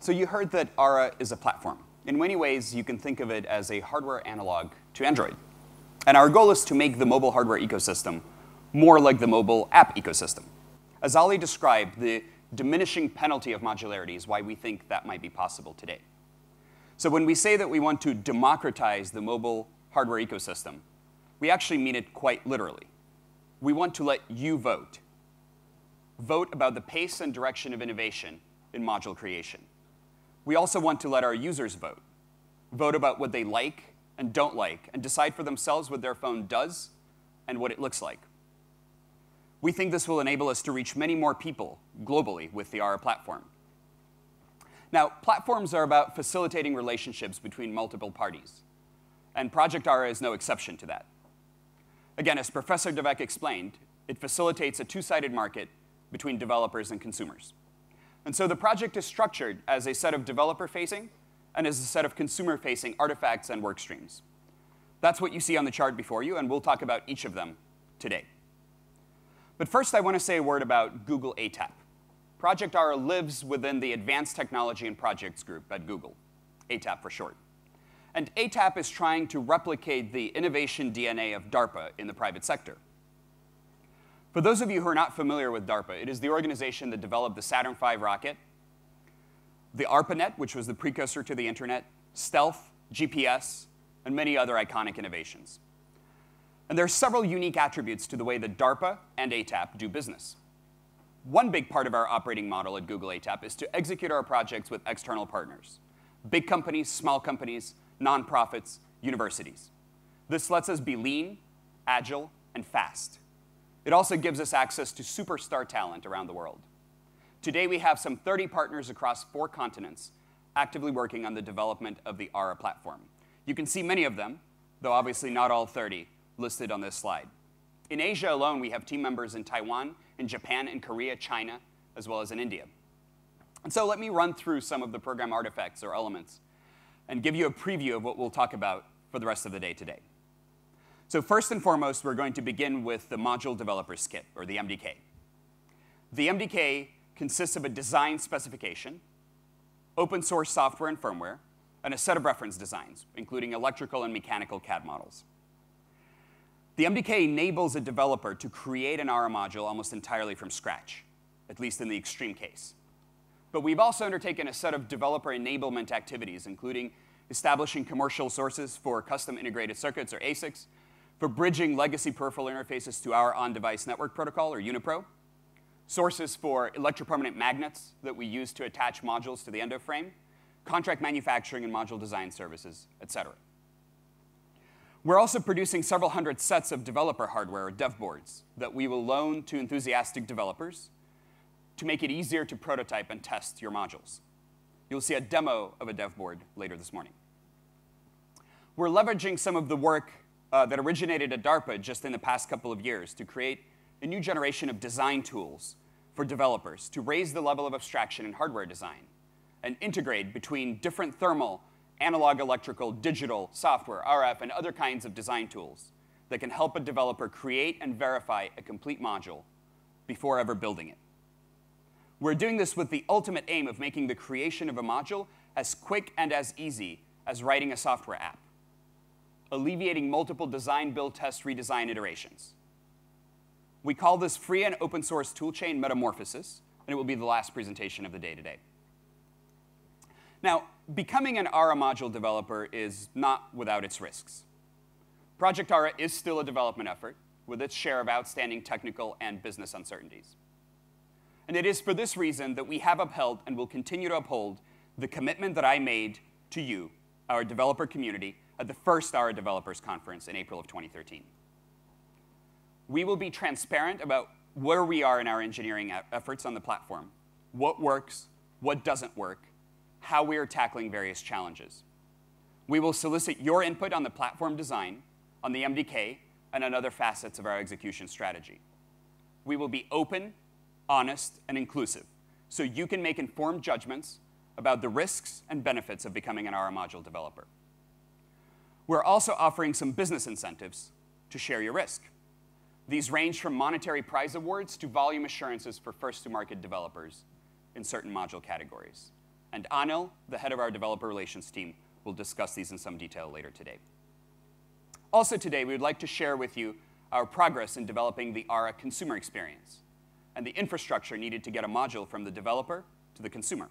So you heard that Ara is a platform. In many ways, you can think of it as a hardware analog to Android. And our goal is to make the mobile hardware ecosystem more like the mobile app ecosystem. As Ali described, the diminishing penalty of modularity is why we think that might be possible today. So when we say that we want to democratize the mobile hardware ecosystem, we actually mean it quite literally. We want to let you vote. Vote about the pace and direction of innovation in module creation. We also want to let our users vote. Vote about what they like and don't like, and decide for themselves what their phone does and what it looks like. We think this will enable us to reach many more people globally with the Ara platform. Now, platforms are about facilitating relationships between multiple parties, and Project Ara is no exception to that. Again, as Professor DeVec explained, it facilitates a two-sided market between developers and consumers. And so the project is structured as a set of developer-facing and as a set of consumer-facing artifacts and work streams. That's what you see on the chart before you, and we'll talk about each of them today. But first, I want to say a word about Google ATAP. Project Ara lives within the Advanced Technology and Projects group at Google, ATAP for short. And ATAP is trying to replicate the innovation DNA of DARPA in the private sector. For those of you who are not familiar with DARPA, it is the organization that developed the Saturn V rocket, the ARPANET, which was the precursor to the internet, stealth, GPS, and many other iconic innovations. And there are several unique attributes to the way that DARPA and ATAP do business. One big part of our operating model at Google ATAP is to execute our projects with external partners, big companies, small companies, nonprofits, universities. This lets us be lean, agile, and fast. It also gives us access to superstar talent around the world. Today, we have some 30 partners across 4 continents actively working on the development of the Ara platform. You can see many of them, though obviously not all 30, listed on this slide. In Asia alone, we have team members in Taiwan, in Japan, in Korea, China, as well as in India. And so let me run through some of the program artifacts or elements and give you a preview of what we'll talk about for the rest of the day today. So first and foremost, we're going to begin with the Module Developers Kit, or the MDK. The MDK consists of a design specification, open source software and firmware, and a set of reference designs, including electrical and mechanical CAD models. The MDK enables a developer to create an Ara module almost entirely from scratch, at least in the extreme case. But we've also undertaken a set of developer enablement activities, including establishing commercial sources for custom integrated circuits, or ASICs, for bridging legacy peripheral interfaces to our on-device network protocol, or UniPro, sources for electropermanent magnets that we use to attach modules to the endo frame, contract manufacturing and module design services, et cetera. We're also producing several hundred sets of developer hardware, or dev boards, that we will loan to enthusiastic developers to make it easier to prototype and test your modules. You'll see a demo of a dev board later this morning. We're leveraging some of the work that originated at DARPA just in the past couple of years to create a new generation of design tools for developers to raise the level of abstraction in hardware design and integrate between different thermal, analog, electrical, digital, software, RF, and other kinds of design tools that can help a developer create and verify a complete module before ever building it. We're doing this with the ultimate aim of making the creation of a module as quick and as easy as writing a software app, alleviating multiple design, build, test, redesign iterations. We call this free and open source toolchain metamorphosis, and it will be the last presentation of the day today. Now, becoming an Ara module developer is not without its risks. Project Ara is still a development effort with its share of outstanding technical and business uncertainties. And it is for this reason that we have upheld and will continue to uphold the commitment that I made to you, our developer community, at the first Ara Developers Conference in April of 2013. We will be transparent about where we are in our engineering efforts on the platform, what works, what doesn't work, how we are tackling various challenges. We will solicit your input on the platform design, on the MDK, and on other facets of our execution strategy. We will be open, honest, and inclusive, so you can make informed judgments about the risks and benefits of becoming an Ara module developer. We're also offering some business incentives to share your risk. These range from monetary prize awards to volume assurances for first-to-market developers in certain module categories. And Anil, the head of our developer relations team, will discuss these in some detail later today. Also today, we would like to share with you our progress in developing the Ara consumer experience and the infrastructure needed to get a module from the developer to the consumer.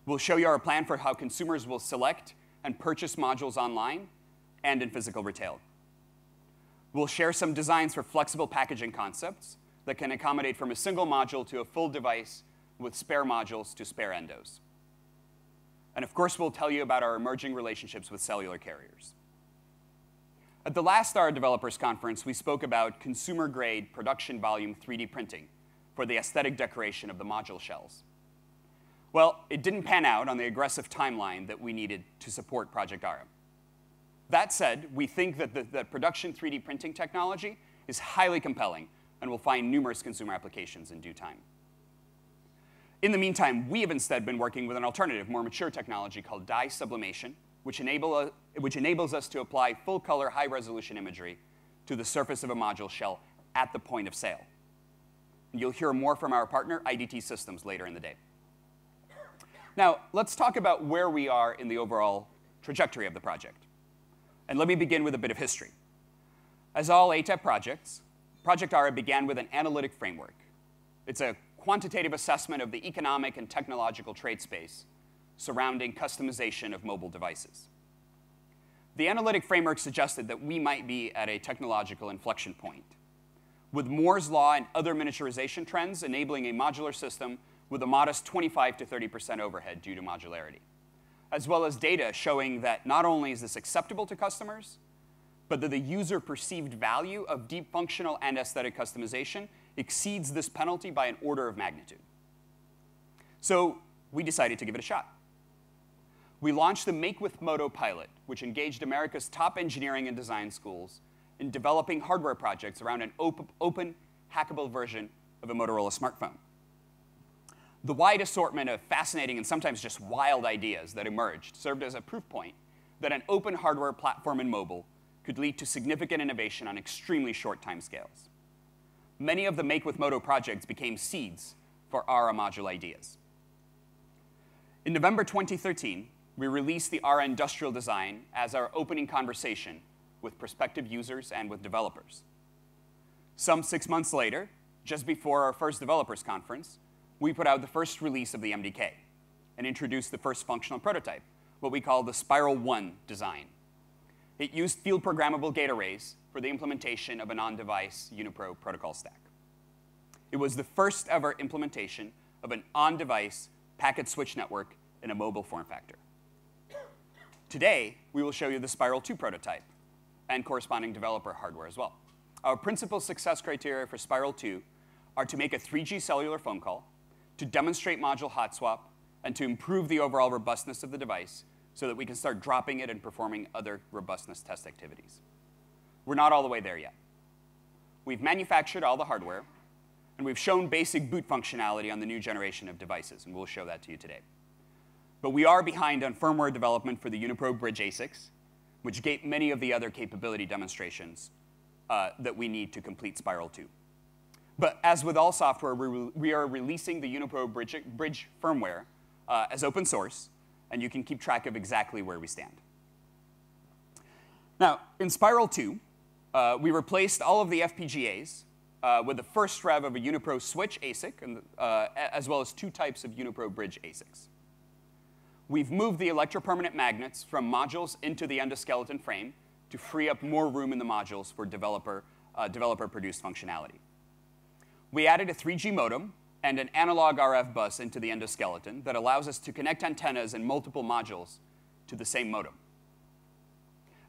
We'll show you our plan for how consumers will select and purchase modules online and in physical retail. We'll share some designs for flexible packaging concepts that can accommodate from a single module to a full device with spare modules to spare endos. And of course, we'll tell you about our emerging relationships with cellular carriers. At the last Ara Developers Conference, we spoke about consumer-grade production volume 3D printing for the aesthetic decoration of the module shells. Well, it didn't pan out on the aggressive timeline that we needed to support Project Ara. That said, we think that the production 3D printing technology is highly compelling and will find numerous consumer applications in due time. In the meantime, we have instead been working with an alternative, more mature technology called dye sublimation, which enables us to apply full-color, high-resolution imagery to the surface of a module shell at the point of sale. And you'll hear more from our partner, IDT Systems, later in the day. Now, let's talk about where we are in the overall trajectory of the project. And let me begin with a bit of history. As all ATAP projects, Project Ara began with an analytic framework. It's a quantitative assessment of the economic and technological trade space surrounding customization of mobile devices. The analytic framework suggested that we might be at a technological inflection point, with Moore's law and other miniaturization trends enabling a modular system with a modest 25 to 30% overhead due to modularity, as well as data showing that not only is this acceptable to customers, but that the user perceived value of deep functional and aesthetic customization exceeds this penalty by an order of magnitude. So we decided to give it a shot. We launched the Make with Moto pilot, which engaged America's top engineering and design schools in developing hardware projects around an open, hackable version of a Motorola smartphone. The wide assortment of fascinating and sometimes just wild ideas that emerged served as a proof point that an open hardware platform in mobile could lead to significant innovation on extremely short timescales. Many of the Make with Moto projects became seeds for Ara module ideas. In November 2013, we released the Ara industrial design as our opening conversation with prospective users and with developers. Some 6 months later, just before our first developers conference, we put out the first release of the MDK and introduced the first functional prototype, what we call the Spiral 1 design. It used field programmable gate arrays for the implementation of an on-device Unipro protocol stack. It was the first ever implementation of an on-device packet switch network in a mobile form factor. Today, we will show you the Spiral 2 prototype and corresponding developer hardware as well. Our principal success criteria for Spiral 2 are to make a 3G cellular phone call, to demonstrate module hot swap, and to improve the overall robustness of the device so that we can start dropping it and performing other robustness test activities. We're not all the way there yet. We've manufactured all the hardware, and we've shown basic boot functionality on the new generation of devices, and we'll show that to you today. But we are behind on firmware development for the Unipro Bridge ASICs, which gate many of the other capability demonstrations that we need to complete Spiral 2. But as with all software, we are releasing the Unipro Bridge firmware as open source, and you can keep track of exactly where we stand. Now, in Spiral 2, we replaced all of the FPGAs with the first rev of a Unipro switch ASIC, and, as well as 2 types of Unipro Bridge ASICs. We've moved the electropermanent magnets from modules into the endoskeleton frame to free up more room in the modules for developer-produced functionality. We added a 3G modem and an analog RF bus into the endoskeleton that allows us to connect antennas and multiple modules to the same modem.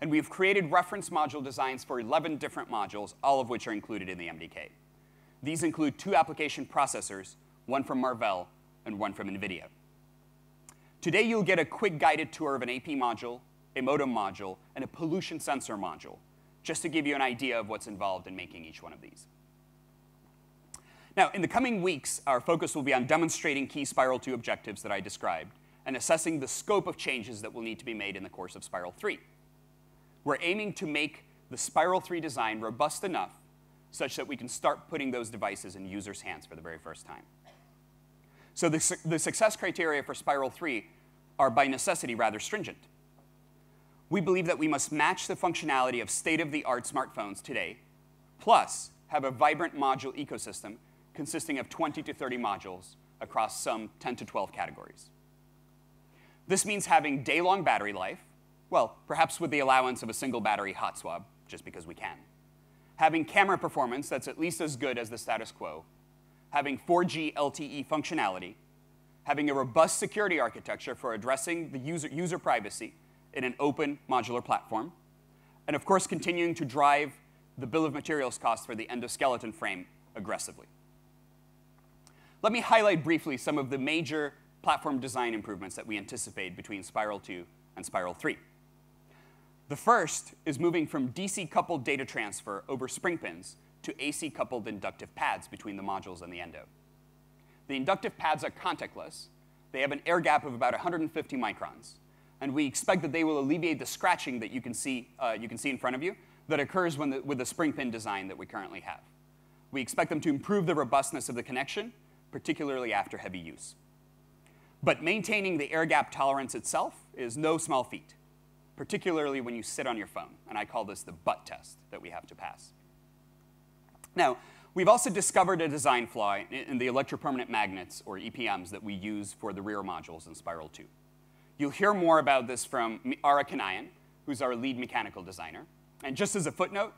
And we've created reference module designs for 11 different modules, all of which are included in the MDK. These include 2 application processors, one from Marvell and one from NVIDIA. Today, you'll get a quick guided tour of an AP module, a modem module, and a pollution sensor module, just to give you an idea of what's involved in making each one of these. Now, in the coming weeks, our focus will be on demonstrating key Spiral 2 objectives that I described and assessing the scope of changes that will need to be made in the course of Spiral 3. We're aiming to make the Spiral 3 design robust enough such that we can start putting those devices in users' hands for the very first time. So the success criteria for Spiral 3 are by necessity rather stringent. We believe that we must match the functionality of state-of-the-art smartphones today, plus have a vibrant module ecosystem consisting of 20 to 30 modules across some 10 to 12 categories. This means having day-long battery life, well, perhaps with the allowance of a single battery hot swap, just because we can. Having camera performance that's at least as good as the status quo, having 4G LTE functionality, having a robust security architecture for addressing the user privacy in an open modular platform, and of course continuing to drive the bill of materials cost for the endoskeleton frame aggressively. Let me highlight briefly some of the major platform design improvements that we anticipate between Spiral 2 and Spiral 3. The first is moving from DC-coupled data transfer over spring pins to AC-coupled inductive pads between the modules and the endo. The inductive pads are contactless. They have an air gap of about 150 microns. And we expect that they will alleviate the scratching that you can see in front of you that occurs with the spring pin design that we currently have. We expect them to improve the robustness of the connection, particularly after heavy use. But maintaining the air gap tolerance itself is no small feat, particularly when you sit on your phone. And I call this the butt test that we have to pass. Now, we've also discovered a design flaw in the electropermanent magnets, or EPMs, that we use for the rear modules in Spiral 2. You'll hear more about this from Ara Kanayan, who's our lead mechanical designer. And just as a footnote,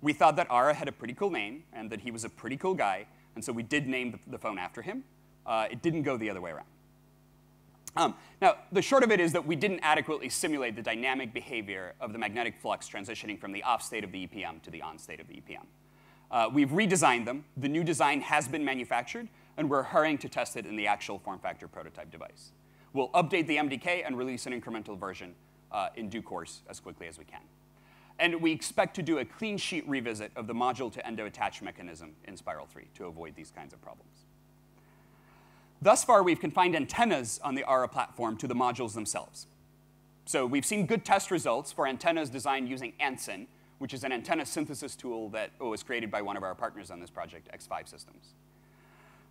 we thought that Ara had a pretty cool name and that he was a pretty cool guy, and so we did name the phone after him. It didn't go the other way around. Now, the short of it is that we didn't adequately simulate the dynamic behavior of the magnetic flux transitioning from the off state of the EPM to the on state of the EPM. We've redesigned them. The new design has been manufactured, and we're hurrying to test it in the actual form factor prototype device. We'll update the MDK and release an incremental version in due course as quickly as we can. And we expect to do a clean sheet revisit of the module to endo attach mechanism in Spiral 3 to avoid these kinds of problems. Thus far, we've confined antennas on the Ara platform to the modules themselves. So we've seen good test results for antennas designed using Ansen, which is an antenna synthesis tool that was created by one of our partners on this project, X5 Systems.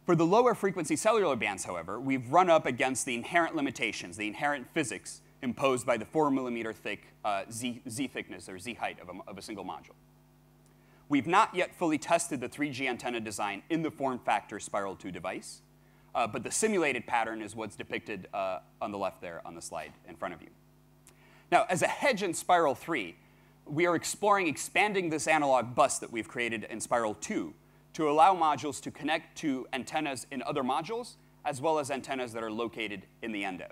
For the lower frequency cellular bands, however, we've run up against the inherent limitations, the inherent physics imposed by the 4 millimeter thick Z thickness or Z height of a single module. We've not yet fully tested the 3G antenna design in the form factor Spiral 2 device, but the simulated pattern is what's depicted on the left there on the slide in front of you. Now, as a hedge in Spiral 3, we are exploring expanding this analog bus that we've created in Spiral 2 to allow modules to connect to antennas in other modules, as well as antennas that are located in the endo.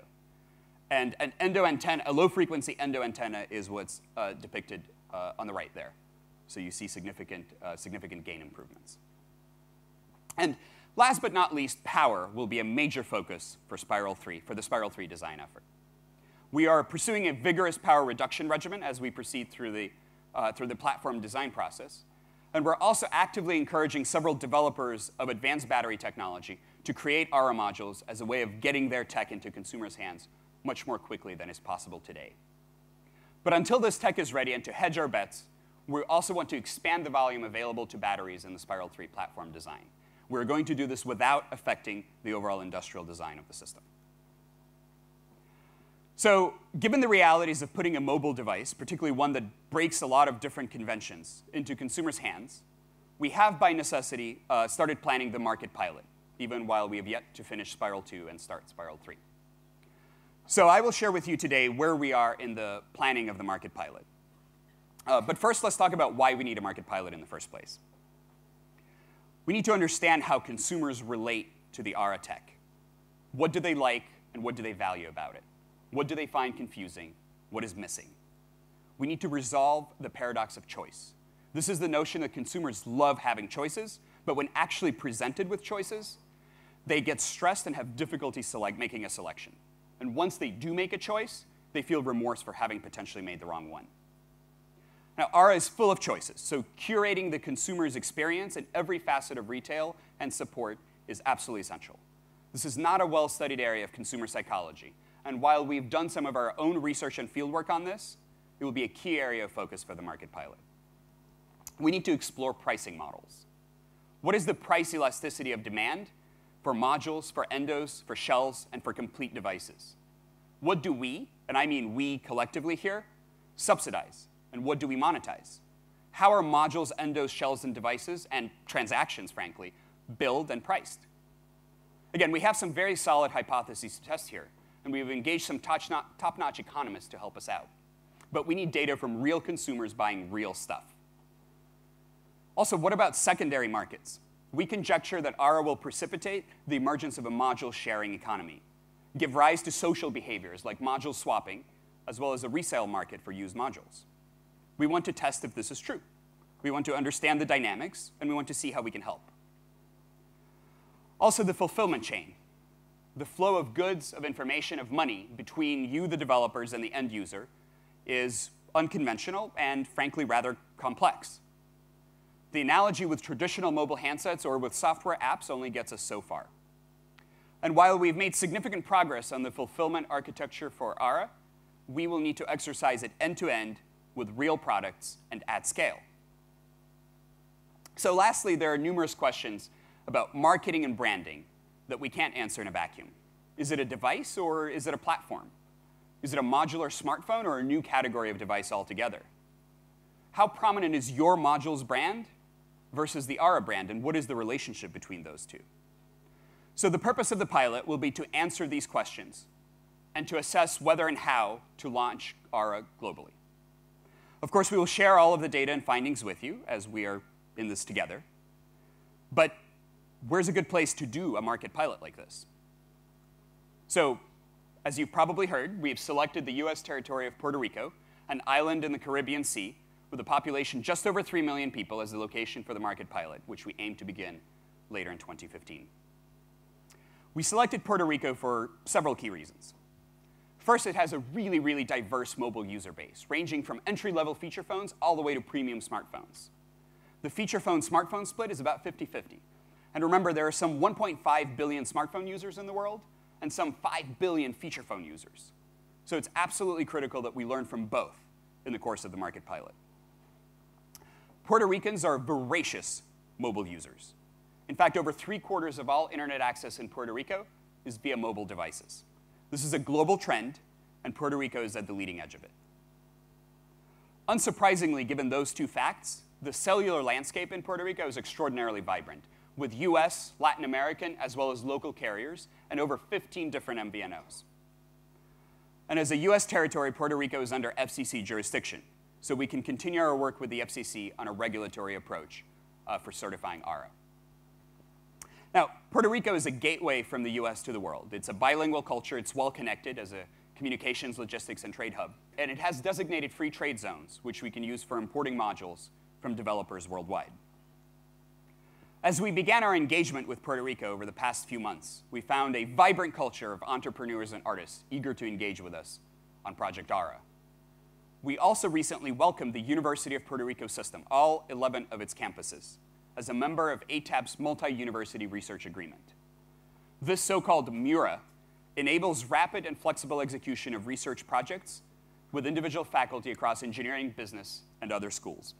And an endo antenna, a low-frequency endo antenna, is what's depicted on the right there. So you see significant gain improvements. And last but not least, power will be a major focus for Spiral 3, for the Spiral 3 design effort. We are pursuing a vigorous power reduction regimen as we proceed through the platform design process. And we're also actively encouraging several developers of advanced battery technology to create Ara modules as a way of getting their tech into consumers' hands much more quickly than is possible today. But until this tech is ready and to hedge our bets, we also want to expand the volume available to batteries in the Spiral 3 platform design. We're going to do this without affecting the overall industrial design of the system. So given the realities of putting a mobile device, particularly one that breaks a lot of different conventions, into consumers' hands, we have, by necessity, started planning the market pilot, even while we have yet to finish Spiral 2 and start Spiral 3. So I will share with you today where we are in the planning of the market pilot. But first, let's talk about why we need a market pilot in the first place. We need to understand how consumers relate to the Ara tech. What do they like, and what do they value about it? What do they find confusing? What is missing? We need to resolve the paradox of choice. This is the notion that consumers love having choices, but when actually presented with choices, they get stressed and have difficulty making a selection. And once they do make a choice, they feel remorse for having potentially made the wrong one. Now, Ara is full of choices, so curating the consumer's experience in every facet of retail and support is absolutely essential. This is not a well-studied area of consumer psychology, and while we've done some of our own research and fieldwork on this, it will be a key area of focus for the market pilot. We need to explore pricing models. What is the price elasticity of demand for modules, for endos, for shells, and for complete devices. What do we, and I mean we collectively here, subsidize? And what do we monetize? How are modules, endos, shells, and devices, and transactions, frankly, billed and priced? Again, we have some very solid hypotheses to test here, and we've engaged some top-notch economists to help us out. But we need data from real consumers buying real stuff. Also, what about secondary markets? We conjecture that Ara will precipitate the emergence of a module sharing economy, give rise to social behaviors like module swapping, as well as a resale market for used modules. We want to test if this is true. We want to understand the dynamics, and we want to see how we can help. Also, the fulfillment chain, the flow of goods, of information, of money between you, the developers, and the end user is unconventional and, frankly, rather complex. The analogy with traditional mobile handsets or with software apps only gets us so far. And while we've made significant progress on the fulfillment architecture for Ara, we will need to exercise it end-to-end with real products and at scale. So lastly, there are numerous questions about marketing and branding that we can't answer in a vacuum. Is it a device or is it a platform? Is it a modular smartphone or a new category of device altogether? How prominent is your modules brand versus the Ara brand, and what is the relationship between those two? So the purpose of the pilot will be to answer these questions and to assess whether and how to launch Ara globally. Of course, we will share all of the data and findings with you as we are in this together. But where's a good place to do a market pilot like this? So, as you've probably heard, we've selected the US territory of Puerto Rico, an island in the Caribbean Sea, with a population just over 3 million people as the location for the market pilot, which we aim to begin later in 2015. We selected Puerto Rico for several key reasons. First, it has a really, really diverse mobile user base, ranging from entry-level feature phones all the way to premium smartphones. The feature phone-smartphone split is about 50-50. And remember, there are some 1.5 billion smartphone users in the world and some 5 billion feature phone users. So it's absolutely critical that we learn from both in the course of the market pilot. Puerto Ricans are voracious mobile users. In fact, over 3/4 of all internet access in Puerto Rico is via mobile devices. This is a global trend, and Puerto Rico is at the leading edge of it. Unsurprisingly, given those two facts, the cellular landscape in Puerto Rico is extraordinarily vibrant, with US, Latin American, as well as local carriers, and over 15 different MVNOs. And as a US territory, Puerto Rico is under FCC jurisdiction, so we can continue our work with the FCC on a regulatory approach for certifying Ara. Now, Puerto Rico is a gateway from the US to the world. It's a bilingual culture. It's well connected as a communications, logistics, and trade hub. And it has designated free trade zones, which we can use for importing modules from developers worldwide. As we began our engagement with Puerto Rico over the past few months, we found a vibrant culture of entrepreneurs and artists eager to engage with us on Project Ara. We also recently welcomed the University of Puerto Rico system, all 11 of its campuses, as a member of ATAP's multi-university research agreement. This so-called MURA enables rapid and flexible execution of research projects with individual faculty across engineering, business, and other schools.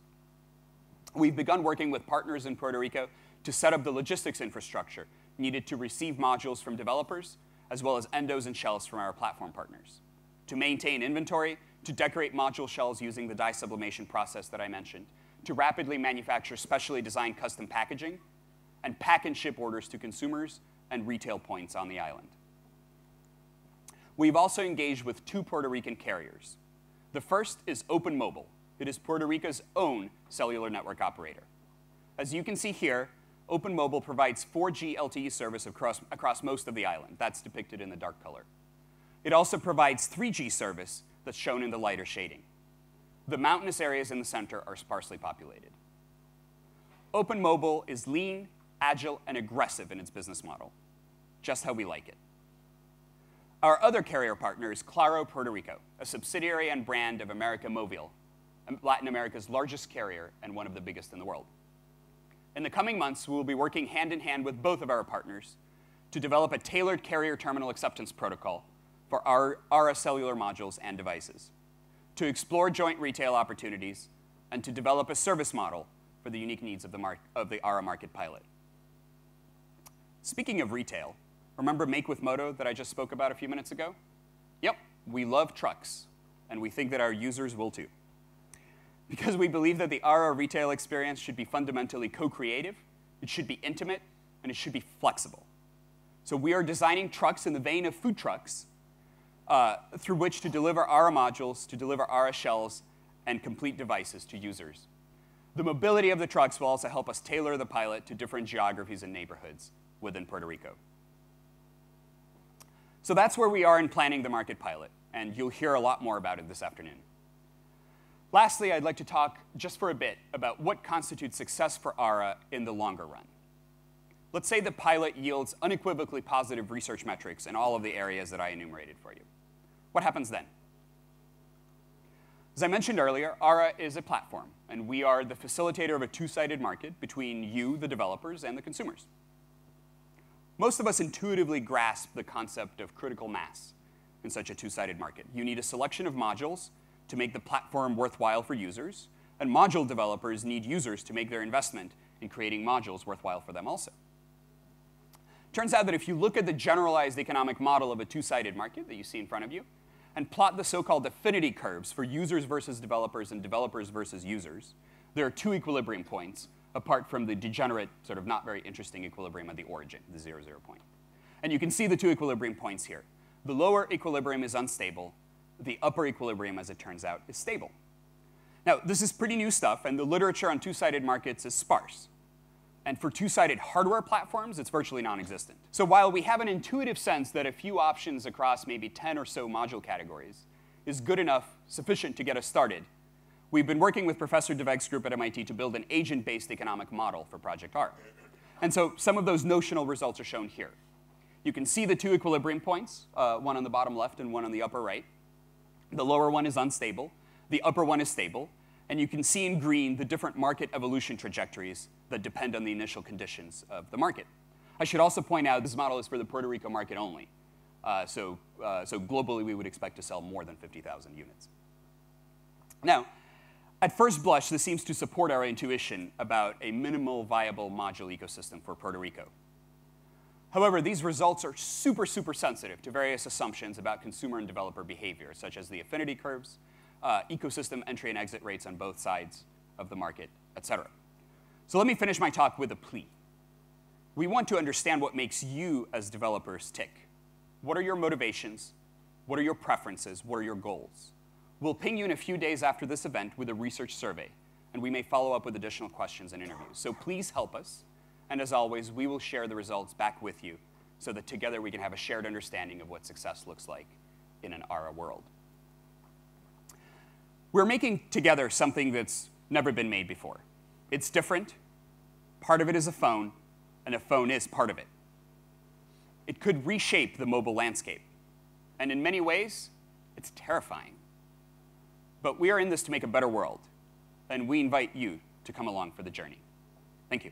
We've begun working with partners in Puerto Rico to set up the logistics infrastructure needed to receive modules from developers, as well as endos and shells from our platform partners, to maintain inventory, to decorate module shells using the dye sublimation process that I mentioned, to rapidly manufacture specially designed custom packaging, and pack and ship orders to consumers and retail points on the island. We've also engaged with 2 Puerto Rican carriers. The first is Open Mobile. It is Puerto Rico's own cellular network operator. As you can see here, Open Mobile provides 4G LTE service across most of the island. That's depicted in the dark color. It also provides 3G service that's shown in the lighter shading. The mountainous areas in the center are sparsely populated. Open Mobile is lean, agile, and aggressive in its business model, just how we like it. Our other carrier partner is Claro Puerto Rico, a subsidiary and brand of América Móvil, Latin America's largest carrier and one of the biggest in the world. In the coming months, we will be working hand in hand with both of our partners to develop a tailored carrier terminal acceptance protocol for our Ara cellular modules and devices, to explore joint retail opportunities, and to develop a service model for the unique needs of the Ara market pilot. Speaking of retail, remember Make with Moto that I just spoke about a few minutes ago? Yep, we love trucks, and we think that our users will too. Because we believe that the Ara retail experience should be fundamentally co-creative, it should be intimate, and it should be flexible. So we are designing trucks in the vein of food trucks through which to deliver Ara modules, to deliver Ara shells, and complete devices to users. The mobility of the trucks will also help us tailor the pilot to different geographies and neighborhoods within Puerto Rico. So that's where we are in planning the market pilot, and you'll hear a lot more about it this afternoon. Lastly, I'd like to talk just for a bit about what constitutes success for Ara in the longer run. Let's say the pilot yields unequivocally positive research metrics in all of the areas that I enumerated for you. What happens then? As I mentioned earlier, Ara is a platform, and we are the facilitator of a two-sided market between you, the developers, and the consumers. Most of us intuitively grasp the concept of critical mass in such a two-sided market. You need a selection of modules to make the platform worthwhile for users, and module developers need users to make their investment in creating modules worthwhile for them also. Turns out that if you look at the generalized economic model of a two-sided market that you see in front of you, and plot the so-called affinity curves for users versus developers and developers versus users, there are two equilibrium points apart from the degenerate, sort of not very interesting equilibrium at the origin, the 0, 0 point. And you can see the two equilibrium points here. The lower equilibrium is unstable. The upper equilibrium, as it turns out, is stable. Now, this is pretty new stuff, and the literature on two-sided markets is sparse. And for two-sided hardware platforms, it's virtually non-existent. So while we have an intuitive sense that a few options across maybe 10 or so module categories is good enough, sufficient to get us started, we've been working with Professor DeVeg's group at MIT to build an agent-based economic model for Project Ara. And so some of those notional results are shown here. You can see the two equilibrium points, one on the bottom left and one on the upper right. The lower one is unstable. The upper one is stable. And you can see in green the different market evolution trajectories that depend on the initial conditions of the market. I should also point out this model is for the Puerto Rico market only. So globally, we would expect to sell more than 50,000 units. Now, at first blush, this seems to support our intuition about a minimal viable module ecosystem for Puerto Rico. However, these results are super, super sensitive to various assumptions about consumer and developer behavior, such as the affinity curves, ecosystem entry and exit rates on both sides of the market, et cetera. So let me finish my talk with a plea. We want to understand what makes you as developers tick. What are your motivations? What are your preferences? What are your goals? We'll ping you in a few days after this event with a research survey, and we may follow up with additional questions and interviews. So please help us. And as always, we will share the results back with you so that together we can have a shared understanding of what success looks like in an Ara world. We're making together something that's never been made before. It's different. Part of it is a phone, and a phone is part of it. It could reshape the mobile landscape. And in many ways, it's terrifying. But we are in this to make a better world, and we invite you to come along for the journey. Thank you.